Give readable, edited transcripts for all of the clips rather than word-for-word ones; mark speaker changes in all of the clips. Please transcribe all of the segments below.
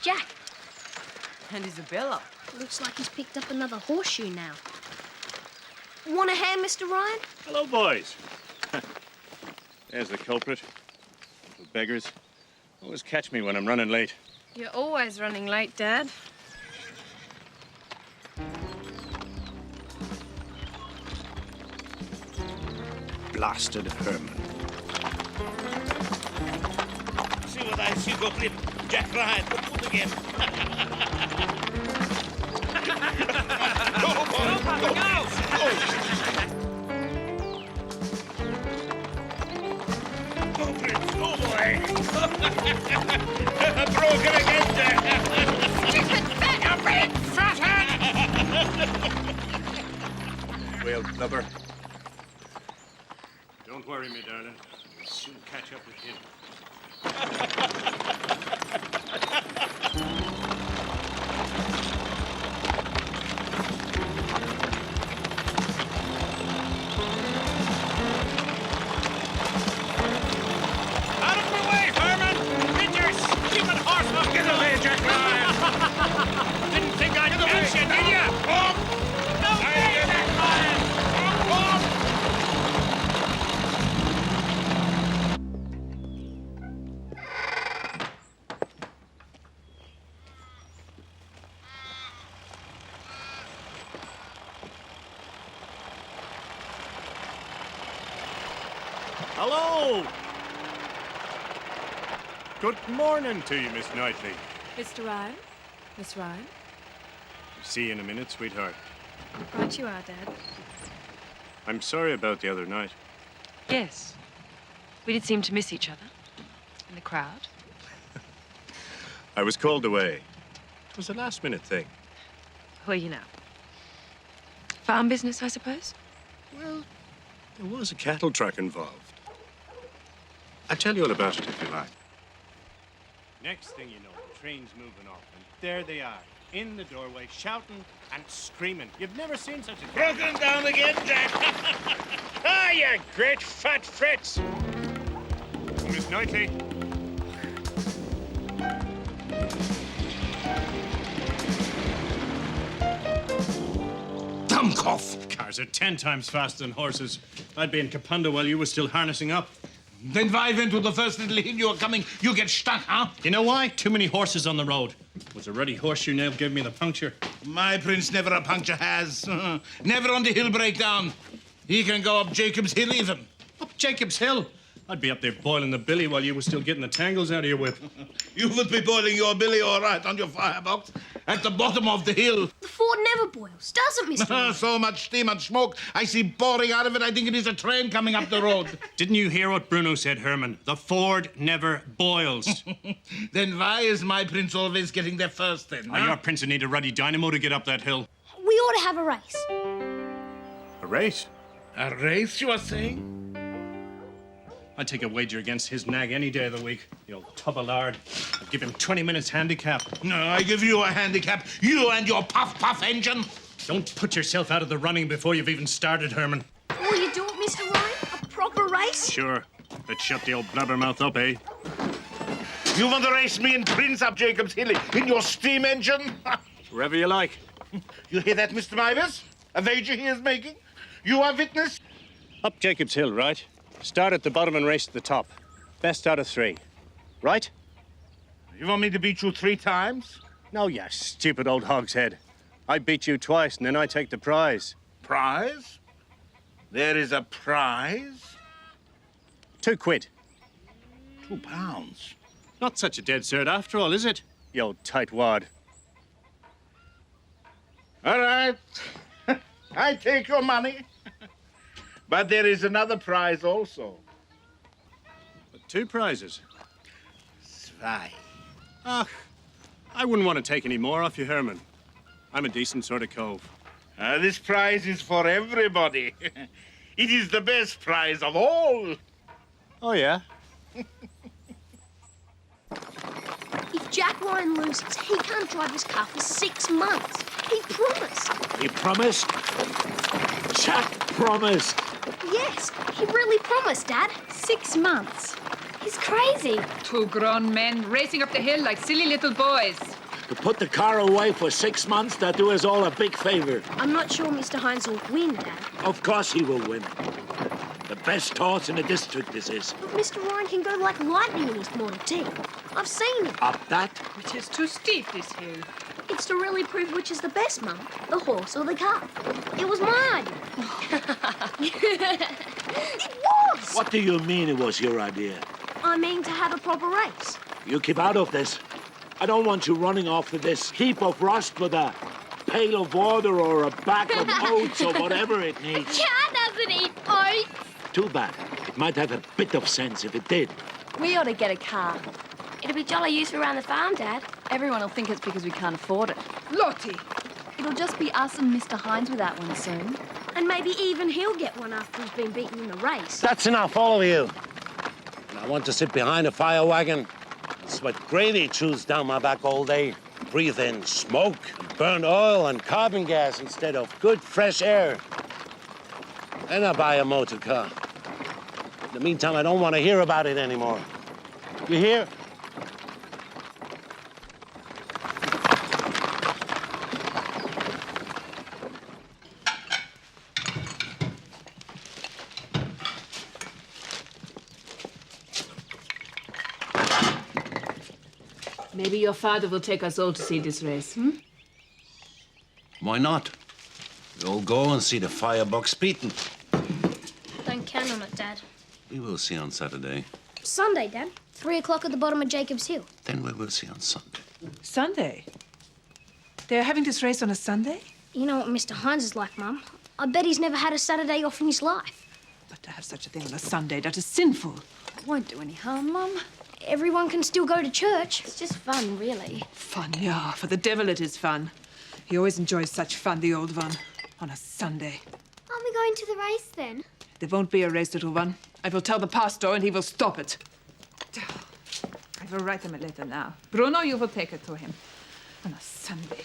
Speaker 1: Jack?
Speaker 2: And Isabella.
Speaker 1: Looks like he's picked up another horseshoe now. Want a hand, Mr. Ryan?
Speaker 3: Hello, boys. There's the culprit. The beggars. Always catch me when I'm running late.
Speaker 4: You're always running late, Dad.
Speaker 3: Blasted Herman.
Speaker 5: See what I see, go flip. Jack Ryan, put again. Go, Papa, go! Go, Prince, go, boy. Broken again, Jack.
Speaker 4: Stupid fat red
Speaker 3: Well, blubber. Don't worry me, darling. We'll soon catch up with him.
Speaker 5: Out of my way, Herman! Get your stupid horse off! Get away, Jack Ryan! Didn't think I'd catch you, did you? No way, Jack Ryan!
Speaker 3: Hello! Good morning to you, Miss Knightley.
Speaker 4: Mr. Ryan? Miss Ryan?
Speaker 3: See you in a minute, sweetheart.
Speaker 4: Right you are, Dad.
Speaker 3: I'm sorry about the other night.
Speaker 6: Yes. We did seem to miss each other. In the crowd.
Speaker 3: I was called away. It was a last-minute thing.
Speaker 6: Who are you now? Farm business, I suppose?
Speaker 3: Well, there was a cattle truck involved. I'll tell you all about it if you like. Next thing you know, the train's moving off, and there they are, in the doorway, shouting and screaming. You've never seen such a...
Speaker 5: Broken down again, Jack. Ah, you great fat Fritz.
Speaker 3: Miss Knightley.
Speaker 5: Dunk off.
Speaker 3: Cars are 10 times faster than horses. I'd be in Kapunda while you were still harnessing up.
Speaker 5: Then drive into the first little hill you are coming. You get stuck, huh?
Speaker 3: You know why? Too many horses on the road. Was a ruddy horseshoe nail gave me the puncture.
Speaker 5: My prince never a puncture has. Never on the hill breakdown. He can go up Jacob's Hill even.
Speaker 3: Up Jacob's Hill? I'd be up there boiling the billy while you were still getting the tangles out of your whip.
Speaker 5: You would be boiling your billy all right on your firebox at the bottom of the hill.
Speaker 1: The Ford never boils, doesn't Mr. Ryan?
Speaker 5: So much steam and smoke, I see pouring out of it. I think it is a train coming up the road.
Speaker 3: Didn't you hear what Bruno said, Herman? The Ford never boils.
Speaker 5: Then why is my prince always getting there first, then?
Speaker 3: Now, your prince would need a ruddy dynamo to get up that hill.
Speaker 1: We ought to have a race.
Speaker 3: A race?
Speaker 5: A race, you are saying?
Speaker 3: I'd take a wager against his nag any day of the week. The old tub of lard. I'd give him 20 minutes handicap.
Speaker 5: No, I give you a handicap. You and your puff-puff engine.
Speaker 3: Don't put yourself out of the running before you've even started, Herman.
Speaker 1: Will you do it, Mr. Ryan? A proper race?
Speaker 3: Sure. Let's shut the old blabbermouth up, eh?
Speaker 5: You want to race me and Prince up Jacob's Hill in your steam engine?
Speaker 3: Wherever you like.
Speaker 5: You hear that, Mr. Mivers? A wager he is making? You are witness?
Speaker 3: Up Jacob's Hill, right? Start at the bottom and race to the top. Best out of 3. Right?
Speaker 5: You want me to beat you 3 times?
Speaker 3: No, you stupid old hogshead. I beat you twice, and then I take the prize.
Speaker 5: Prize? There is a prize?
Speaker 3: £2.
Speaker 5: £2.
Speaker 3: Not such a dead cert after all, is it? You old tightwad.
Speaker 5: All right. I take your money. But there is another prize also.
Speaker 3: But 2 prizes.
Speaker 5: Zwei.
Speaker 3: Ach, I wouldn't want to take any more off you, Herman. I'm a decent sort of cove.
Speaker 5: This prize is for everybody. It is the best prize of all.
Speaker 3: Oh, yeah?
Speaker 1: If Jack Ryan loses, he can't drive his car for 6 months. He promised.
Speaker 7: He promised? Jack promised.
Speaker 1: Yes, he really promised, Dad.
Speaker 4: 6 months.
Speaker 7: He's crazy.
Speaker 8: Two grown men racing up the hill like silly little boys.
Speaker 9: To put the car away for 6 months, that do us all a big favour.
Speaker 1: I'm not sure Mr. Heinz will win, Dad.
Speaker 9: Of course he will win. The best horse in the district, this is.
Speaker 1: But Mr. Ryan can go like lightning in his Model T. I've seen it.
Speaker 9: Up that?
Speaker 8: Which is too steep, this hill.
Speaker 1: It's to really prove which is the best, Mum. The horse or the car. It was my idea. It was!
Speaker 9: What do you mean it was your idea?
Speaker 1: I mean to have a proper race.
Speaker 9: You keep out of this. I don't want you running off with this heap of rust with a pail of water or a bag of oats or whatever it needs.
Speaker 7: Cat doesn't eat oats.
Speaker 9: Too bad. It might have a bit of sense if it did.
Speaker 7: We ought to get a car. It'll be jolly useful around the farm, Dad.
Speaker 6: Everyone will think it's because we can't afford it.
Speaker 8: Lottie!
Speaker 6: It'll just be us and Mr. Heinz without one soon.
Speaker 1: And maybe even he'll get one after he's been beaten in the race.
Speaker 9: That's enough, all of you. And I want to sit behind a fire wagon, sweat gravy chews down my back all day, breathe in smoke, and burnt oil and carbon gas instead of good, fresh air. Then I buy a motor car. In the meantime, I don't want to hear about it anymore. You hear?
Speaker 10: Maybe your father will take us all to see this race, hmm?
Speaker 9: Why not? We'll go and see the firebox beaten.
Speaker 7: Don't count on it, Dad.
Speaker 9: We will see on Saturday.
Speaker 7: Sunday, Dad. 3 o'clock at the bottom of Jacob's Hill.
Speaker 9: Then we will see on Sunday.
Speaker 8: Sunday? They're having this race on a Sunday?
Speaker 7: You know what Mr. Heinz is like, Mum. I bet he's never had a Saturday off in his life.
Speaker 8: But to have such a thing on a Sunday, that is sinful.
Speaker 6: It won't do any harm, Mum.
Speaker 7: Everyone can still go to church. It's just fun, really.
Speaker 8: Fun, yeah. For the devil it is fun. He always enjoys such fun, the old one, on a Sunday.
Speaker 7: Aren't we going to the race, then?
Speaker 8: There won't be a race, little one. I will tell the pastor and he will stop it. I will write him a letter now. Bruno, you will take it to him. On a Sunday.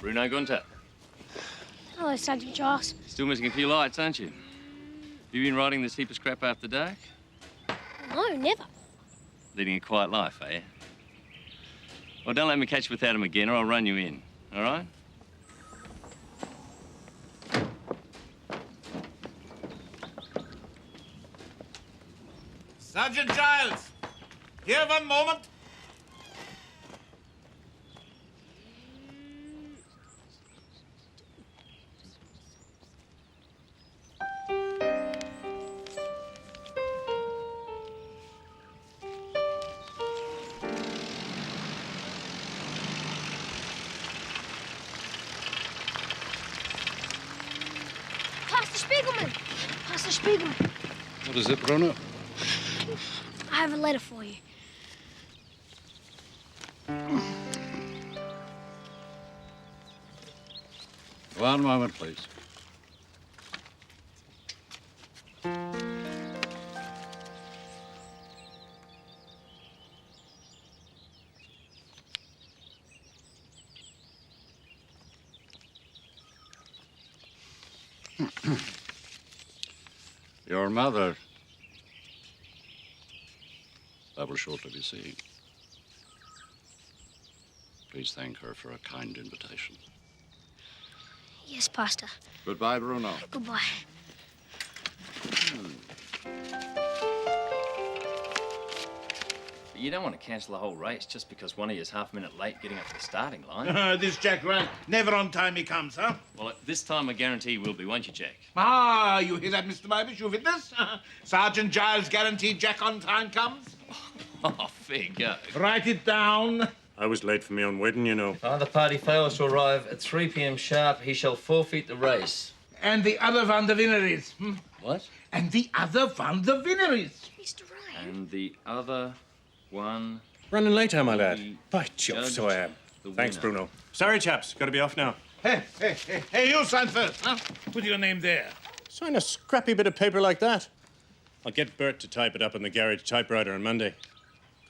Speaker 5: Bruno Gunther.
Speaker 7: Hello, Sergeant Giles.
Speaker 5: Still missing a few lights, aren't you? You been riding the steepest crap after dark?
Speaker 7: No, never.
Speaker 5: Leading a quiet life, eh? Well, don't let me catch you without him again, or I'll run you in. All right?
Speaker 11: Sergeant Giles! Here 1 moment.
Speaker 7: Pastor Spiegelman.
Speaker 3: What is it, Bruno?
Speaker 7: I have a letter for you.
Speaker 3: One moment, please. Your mother, I will shortly be seeing. Please thank her for a kind invitation.
Speaker 7: Yes, Pastor.
Speaker 3: Goodbye, Bruno.
Speaker 7: Goodbye.
Speaker 5: But you don't want to cancel the whole race just because one of you is half a minute late getting up to the starting line.
Speaker 11: This Jack Ryan, never on time he comes, huh?
Speaker 5: Well, this time I guarantee you will be, won't you, Jack?
Speaker 11: Ah, you hear that, Mr. Mibish? You witness? Sergeant Giles guaranteed Jack on time comes.
Speaker 5: Oh, fair go.
Speaker 11: Write it down.
Speaker 3: I was late for my own wedding, you know.
Speaker 12: If either party fails to arrive at 3 p.m. sharp, he shall forfeit the race.
Speaker 11: And the other one, the winner is. Hmm?
Speaker 12: What?
Speaker 11: And the other one, the winner is.
Speaker 7: Mr. Ryan.
Speaker 5: And the other one...
Speaker 3: Running late, my lad.
Speaker 5: The
Speaker 3: By Jove, so I am.
Speaker 5: the
Speaker 3: Thanks,
Speaker 5: winner.
Speaker 3: Bruno. Sorry, chaps. Got to be off now.
Speaker 11: Hey, you sign first, huh? Put your name there.
Speaker 3: Sign a scrappy bit of paper like that. I'll get Bert to type it up on the garage typewriter on Monday.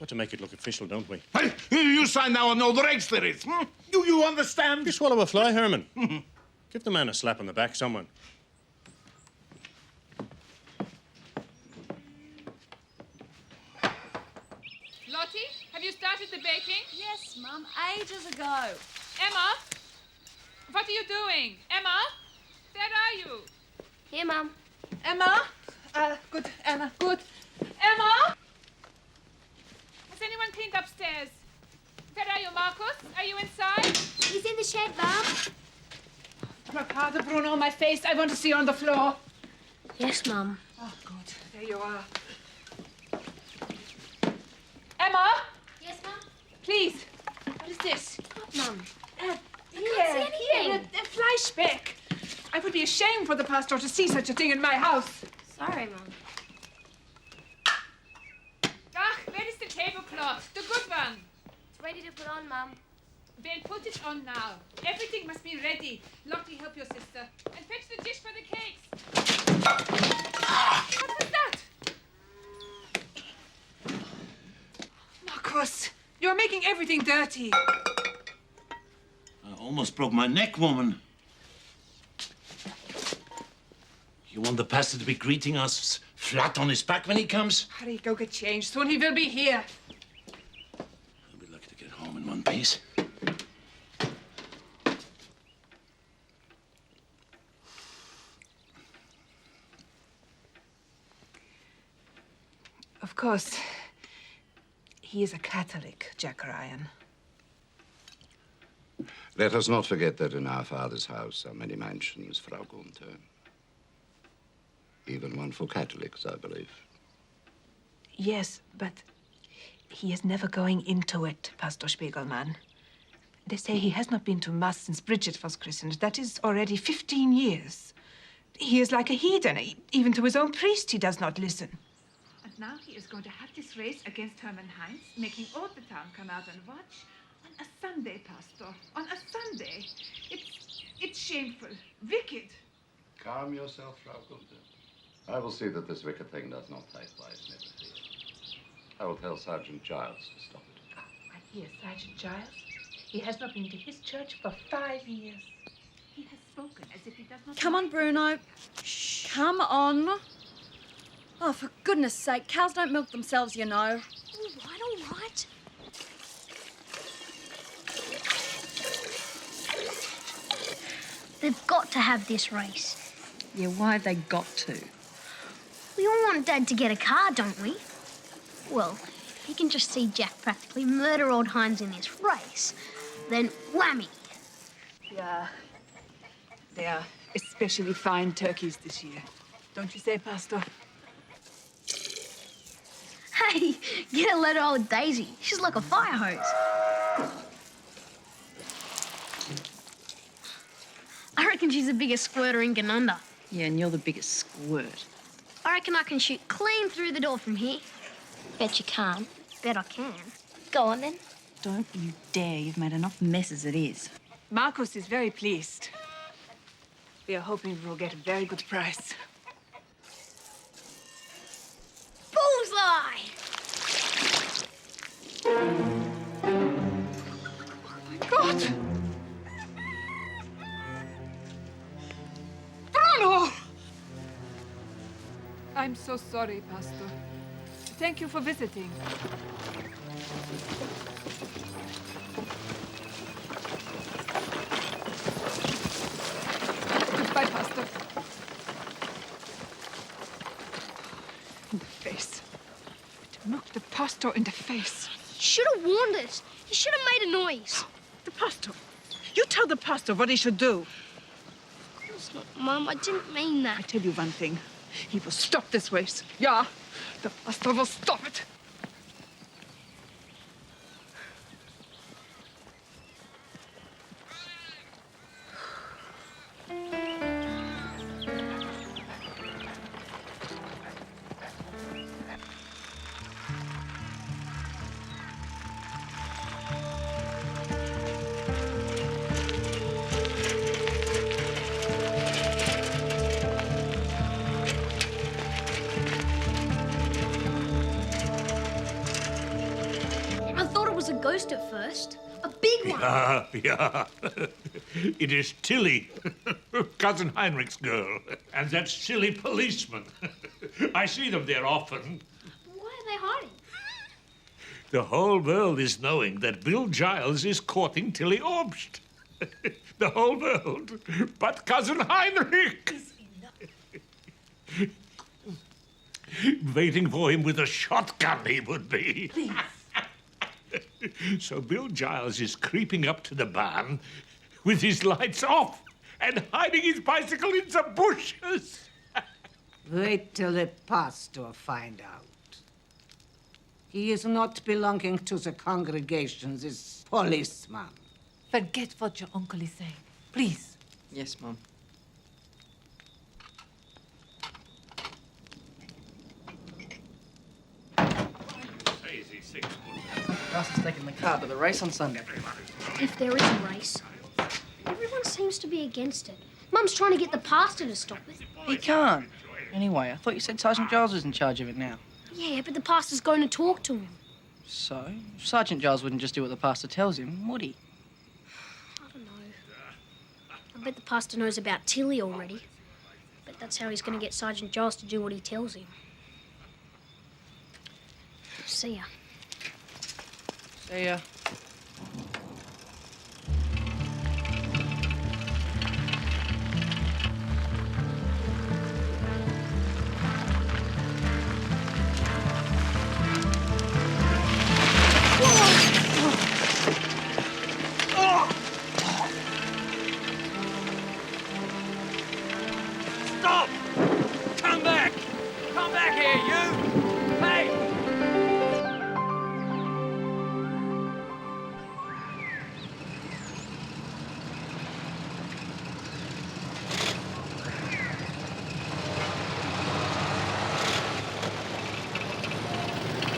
Speaker 3: Got to make it look official, don't we?
Speaker 11: Hey, you sign now and all the regs there is. Do you understand?
Speaker 3: You swallow a fly, Herman. Give the man a slap on the back, someone.
Speaker 8: Lottie, have you started the baking?
Speaker 4: Yes, Mum, ages ago.
Speaker 8: Emma? What are you doing? Emma? Where are you?
Speaker 1: Here, Mum.
Speaker 8: Emma? Good, Emma, good. Emma? Has anyone cleaned upstairs? Where are you, Marcus? Are you inside?
Speaker 7: He's in the shed, Mum.
Speaker 8: My father, Bruno, my face. I want to see you on the floor.
Speaker 7: Yes, Mum.
Speaker 8: Oh, good. There you are. Emma?
Speaker 7: Yes, Mum?
Speaker 8: Please. What is this?
Speaker 7: What, Mum?
Speaker 8: Here,
Speaker 7: can't see anything.
Speaker 8: a flashback. I would be ashamed for the pastor to see such a thing in my house.
Speaker 7: Sorry, Mum.
Speaker 8: Ah, where is the tablecloth? The good one.
Speaker 1: It's ready to put on, Mum.
Speaker 8: Then put it on now. Everything must be ready. Lottie, help your sister. And fetch the dish for the cakes. What was that? Marcus, you're making everything dirty.
Speaker 9: I almost broke my neck, woman. You want the pastor to be greeting us flat on his back when he comes?
Speaker 8: Hurry, go get changed. Soon he will be here.
Speaker 9: I'll be lucky to get home in one piece.
Speaker 8: Of course, he is a Catholic, Jack Ryan.
Speaker 13: Let us not forget that in our father's house are many mansions, Frau Gunther. Even one for Catholics, I believe.
Speaker 8: Yes, but he is never going into it, Pastor Spiegelman. They say he has not been to Mass since Bridget was christened. That is already 15 years. He is like a heathen. Even to his own priest, he does not listen. And now he is going to have this race against Hermann Heinz, making all the town come out and watch. On a Sunday, Pastor. On a Sunday. It's shameful. Wicked.
Speaker 13: Calm yourself, Frau Gunther. I will see that this wicked thing does not take place, never fear. I will tell Sergeant Giles to stop it.
Speaker 8: Oh, I hear Sergeant Giles. He has not been to his church for 5 years. He has spoken as if he does not...
Speaker 4: Come on, Bruno. Shh. Come on. Oh, for goodness sake, cows don't milk themselves, you know.
Speaker 7: All right, all right. They've got to have this race.
Speaker 6: Yeah, why have they got to?
Speaker 7: We all want Dad to get a car, don't we? Well, if he can just see Jack practically murder old Heinz in this race, then whammy.
Speaker 8: Yeah. They are especially fine turkeys this year. Don't you say, Pastor?
Speaker 7: Hey, get a letter old Daisy. She's like a fire hose. I reckon she's the biggest squirter in Ganunda.
Speaker 6: Yeah, and you're the biggest squirt.
Speaker 7: I reckon I can shoot clean through the door from here. Bet you can't. Bet I can. Go on, then.
Speaker 6: Don't you dare. You've made enough mess as it is.
Speaker 8: Marcus is very pleased. We are hoping we will get a very good price.
Speaker 7: Bullseye!
Speaker 8: Oh, my God! Bruno! I'm so sorry, Pastor. Thank you for visiting. Goodbye, Pastor. In the face. To knock the pastor in the face.
Speaker 7: He should have warned us. He should have made a noise.
Speaker 8: The pastor? You tell the pastor what he should do.
Speaker 7: Of course not, Mum. I didn't mean that.
Speaker 8: I tell you one thing. He will stop this race. Yeah, the pastor will stop it.
Speaker 7: noticed it first. A big one.
Speaker 5: Yeah. It is Tilly, Cousin Heinrich's girl, and that silly policeman. I see them there often.
Speaker 7: Why are they hiding?
Speaker 5: The whole world is knowing that Bill Giles is courting Tilly Obst. The whole world, but Cousin Heinrich. Waiting for him with a shotgun, he would be.
Speaker 8: Please.
Speaker 5: So Bill Giles is creeping up to the barn with his lights off and hiding his bicycle in the bushes.
Speaker 14: Wait till the pastor find out. He is not belonging to the congregation, this policeman.
Speaker 8: Forget what your uncle is saying. Please.
Speaker 2: Yes, Mum. Ross is taking the car to the race on Sunday.
Speaker 7: If there is a race, everyone seems to be against it. Mum's trying to get the pastor to stop it.
Speaker 2: He can't. Anyway, I thought you said Sergeant Giles was in charge of it now.
Speaker 7: Yeah, but the pastor's going to talk to him.
Speaker 2: So, Sergeant Giles wouldn't just do what the pastor tells him, would he?
Speaker 7: I don't know. I bet the pastor knows about Tilly already. But that's how he's going to get Sergeant Giles to do what he tells him. See ya.
Speaker 2: See ya.
Speaker 5: Stop! Come back! Come back here, you! Hey!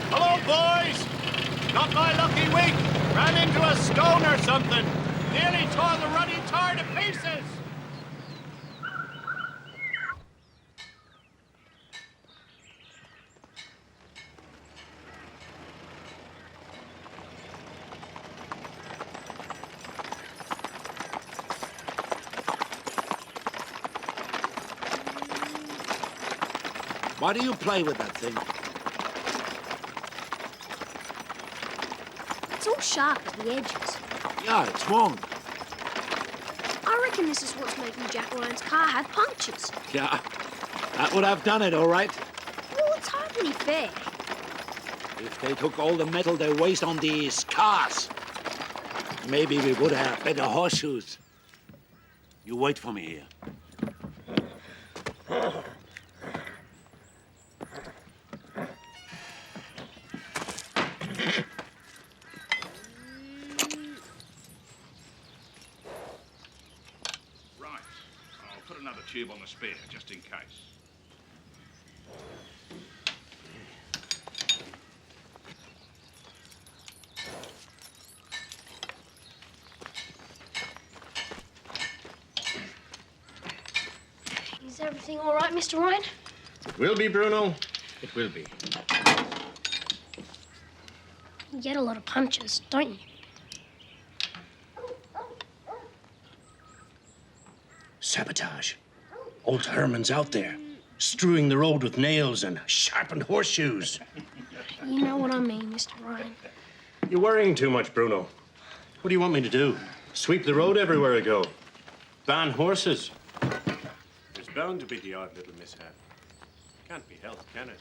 Speaker 3: Hello, boys! Not my lucky week. Ran into a stone or something. Nearly tore the running tire to pieces.
Speaker 9: Why do you play with that thing?
Speaker 1: It's all sharp at the edges.
Speaker 9: Yeah, it's wrong.
Speaker 1: I reckon this is what's making Jack Ryan's car have punctures.
Speaker 9: Yeah, that would have done it, all right.
Speaker 1: Well, it's hardly fair.
Speaker 9: If they took all the metal they waste on these cars, maybe we would have better horseshoes. You wait for me here.
Speaker 11: Right. I'll put another tube on the spare, just in case.
Speaker 7: Is everything all right, Mr. Ryan?
Speaker 3: It will be, Bruno. It will be.
Speaker 7: You get a lot of punches, don't you?
Speaker 3: Sabotage. Old Herman's out there, strewing the road with nails and sharpened horseshoes.
Speaker 7: You know what I mean, Mr. Ryan.
Speaker 3: You're worrying too much, Bruno. What do you want me to do? Sweep the road everywhere I go? Ban horses? There's bound to be the odd little mishap. Can't be helped, can it?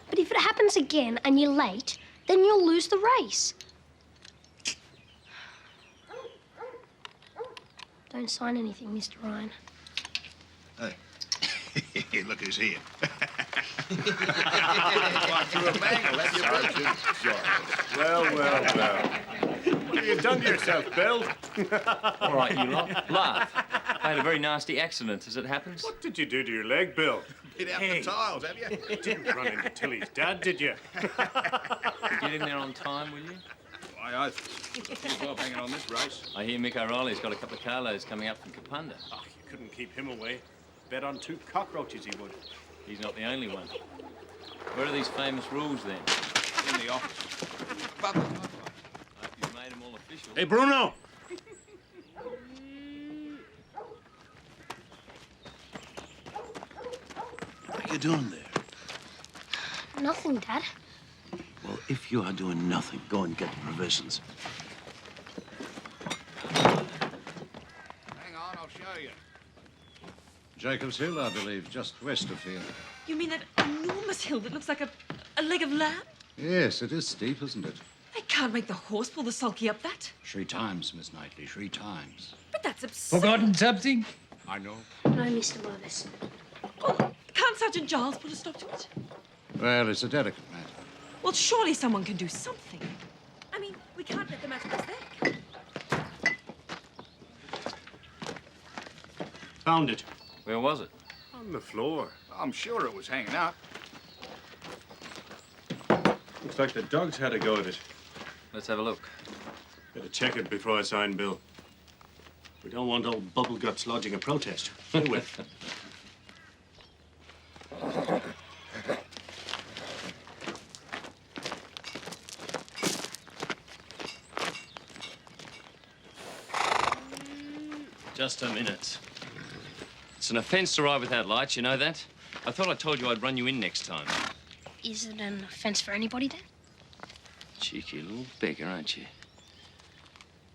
Speaker 7: But if it happens again and you're late, then you'll lose the race. Don't sign anything, Mr. Ryan.
Speaker 11: Hey, look who's here.
Speaker 3: Well. What have you done to yourself, Bill?
Speaker 12: All right, you lot, laugh. I had a very nasty accident, as it happens.
Speaker 3: What did you do to your leg, Bill?
Speaker 11: Hit out the tiles, have you?
Speaker 3: You didn't run into Tilly's dad, did you?
Speaker 12: Get in there on time, will you?
Speaker 11: Why, I think well hanging on this race.
Speaker 12: I hear Mick O'Reilly's got a couple of carloads coming up from Kapunda.
Speaker 3: Oh, you couldn't keep him away. Bet on 2 cockroaches he would.
Speaker 12: He's not the only one. Where are these famous rules, then?
Speaker 11: In the office.
Speaker 3: Hey, Bruno! What are you doing there?
Speaker 7: Nothing, Dad.
Speaker 9: Well, if you are doing nothing, go and get the provisions.
Speaker 11: Hang on, I'll show you.
Speaker 13: Jacob's Hill, I believe, just west of here.
Speaker 6: You mean that enormous hill that looks like a leg of lamb?
Speaker 13: Yes, it is steep, isn't it?
Speaker 6: They can't make the horse pull the sulky up that.
Speaker 13: 3 times, Miss Knightley, 3 times.
Speaker 6: But that's absurd.
Speaker 5: Forgotten something?
Speaker 11: I know.
Speaker 1: No, Mr. Willis.
Speaker 6: Oh, can't Sergeant Giles put a stop to it?
Speaker 13: Well, it's a delicate matter.
Speaker 6: Well, surely someone can do something. I mean, we can't let the matter rest there, can we?
Speaker 3: Found it.
Speaker 12: Where was it?
Speaker 3: On the floor.
Speaker 11: I'm sure it was hanging out.
Speaker 3: Looks like the dogs had a go at it.
Speaker 12: Let's have a look.
Speaker 3: Better check it before I sign bill. We don't want old bubble guts lodging a protest. Stay with.
Speaker 12: Just a minute. It's an offence to ride without lights, you know that? I thought I told you I'd run you in next time.
Speaker 7: Is it an offence for anybody, then?
Speaker 12: Cheeky little beggar, aren't you?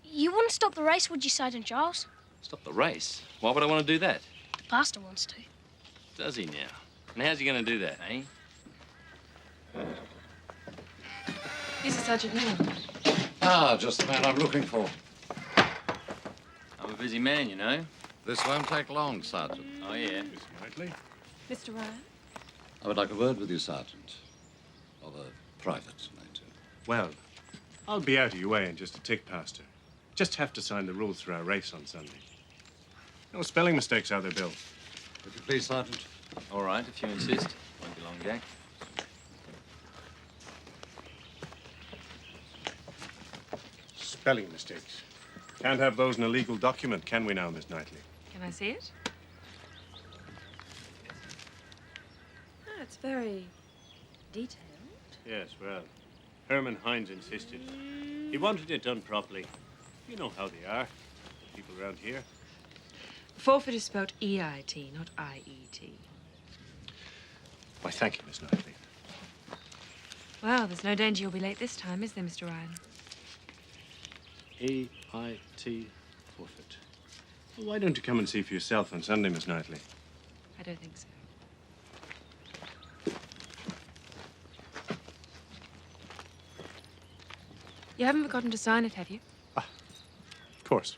Speaker 7: You wouldn't stop the race, would you, Sergeant Giles?
Speaker 12: Stop the race? Why would I want to do that?
Speaker 7: The pastor wants to.
Speaker 12: Does he now? And how's he going to do that, eh?
Speaker 6: Here's a Sergeant Miller.
Speaker 13: Ah, just the man I'm looking for.
Speaker 12: I'm a busy man, you know.
Speaker 13: This won't take long, Sergeant.
Speaker 12: Oh, yeah.
Speaker 3: Miss Knightley?
Speaker 6: Mr. Ryan?
Speaker 13: I would like a word with you, Sergeant. Of a private nature.
Speaker 3: Well, I'll be out of your way in just a tick, Pastor. Just have to sign the rules for our race on Sunday. No spelling mistakes, are there, Bill?
Speaker 13: Would you please, Sergeant?
Speaker 12: All right, if you insist. Won't be long, Jack.
Speaker 3: Spelling mistakes. Can't have those in a legal document, can we now, Miss Knightley?
Speaker 6: Can I see it? Oh, it's very detailed.
Speaker 3: Yes, well, Hermann Heinz insisted. He wanted it done properly. You know how they are, the people around here.
Speaker 6: Forfeit is spelled E-I-T, not I-E-T.
Speaker 3: Why, thank you, Miss Knightley.
Speaker 6: Well, there's no danger you'll be late this time, is there, Mr. Ryan?
Speaker 3: A-I-T forfeit. Well, why don't you come and see for yourself on Sunday, Miss Knightley?
Speaker 6: I don't think so. You haven't forgotten to sign it, have you?
Speaker 3: Of course.